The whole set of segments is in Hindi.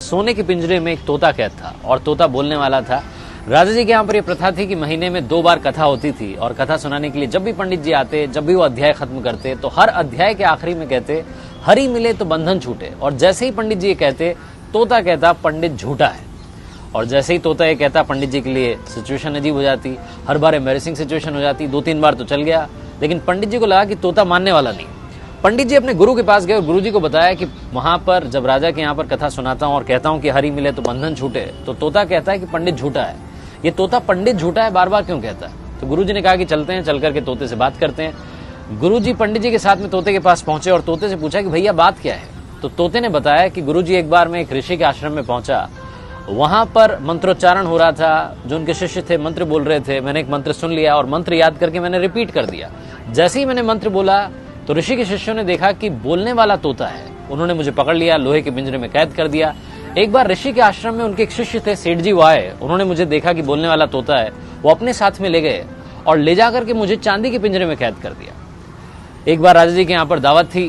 सोने के पिंजरे में एक तोता कैद था और तोता बोलने वाला था। राजा जी के यहाँ पर यह प्रथा थी कि महीने में 2 बार कथा होती थी और कथा सुनाने के लिए जब भी पंडित जी आते, जब भी वो अध्याय खत्म करते तो हर अध्याय के आखिरी में कहते हरि मिले तो बंधन छूटे। और जैसे ही पंडित जी ये कहते तोता कहता पंडित झूठा है। और जैसे ही तोता ये कहता पंडित जी के लिए सिचुएशन अजीब हो जाती, हर बार एम्बैरेसिंग सिचुएशन हो जाती। 2-3 बार तो चल गया, लेकिन पंडित जी को लगा कि तोता मानने वाला नहीं। पंडित जी अपने गुरु के पास गए और गुरु जी को बताया कि वहां पर जब राजा के यहाँ पर कथा सुनाता हूं और कहता हूं कि हरि मिले तो बंधन छूटे, तो तोता कहता है कि पंडित झूठा है। ये तोता पंडित झूठा है बार बार क्यों कहता है? तो गुरु जी ने कहा कि चलते हैं, चल करके तोते से बात करते हैं। गुरु जी पंडित जी के साथ में तोते के पास पहुंचे और तोते से पूछा कि भैया बात क्या है? तो तोते ने बताया कि गुरु जी एक बार मैं एक ऋषि के आश्रम में पहुंचा, वहां पर मंत्रोच्चारण हो रहा था, जो उनके शिष्य थे मंत्र बोल रहे थे। मैंने एक मंत्र सुन लिया और मंत्र याद करके मैंने रिपीट कर दिया। जैसे ही मैंने मंत्र बोला तो ऋषि के शिष्यों ने देखा कि बोलने वाला तोता है। उन्होंने मुझे पकड़ लिया, लोहे के पिंजरे में कैद कर दिया। एक बार ऋषि के आश्रम में उनके एक शिष्य थे, सेठ जी, वो आए। उन्होंने मुझे देखा कि बोलने वाला तोता है, वो अपने साथ में ले गए और ले जाकर के मुझे चांदी के पिंजरे में कैद कर दिया। एक बार राजा जी के यहाँ पर दावत थी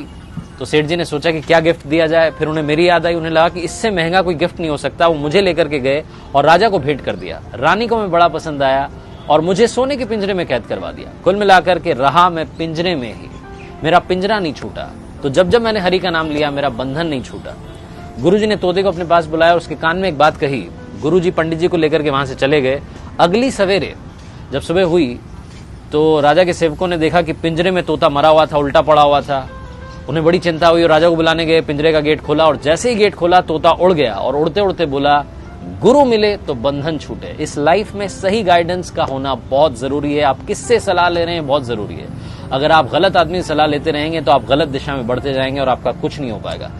तो सेठ जी ने सोचा कि क्या गिफ्ट दिया जाए। फिर उन्हें मेरी याद आई, उन्हें लगा कि इससे महंगा कोई गिफ्ट नहीं हो सकता। वो मुझे लेकर के गए और राजा को भेंट कर दिया। रानी को मैं बड़ा पसंद आया और मुझे सोने के पिंजरे में कैद करवा दिया। कुल मिलाकर के रहा मैं पिंजरे में ही, मेरा पिंजरा नहीं छूटा। तो जब जब मैंने हरि का नाम लिया मेरा बंधन नहीं छूटा। गुरुजी ने तोते को अपने पास बुलाया और उसके कान में एक बात कही। गुरुजी पंडित जी को लेकर के वहां से चले गए। अगली सवेरे जब सुबह हुई तो राजा के सेवकों ने देखा कि पिंजरे में तोता मरा हुआ था, उल्टा पड़ा हुआ था। उन्हें बड़ी चिंता हुई और राजा को बुलाने गए। पिंजरे का गेट खोला और जैसे ही गेट खोला तोता उड़ गया और उड़ते उड़ते बोला गुरु मिले तो बंधन छूटे। इस लाइफ में सही गाइडेंस का होना बहुत जरूरी है। आप किससे सलाह ले रहे हैं बहुत जरूरी है। अगर आप गलत आदमी से सलाह लेते रहेंगे तो आप गलत दिशा में बढ़ते जाएंगे और आपका कुछ नहीं हो पाएगा।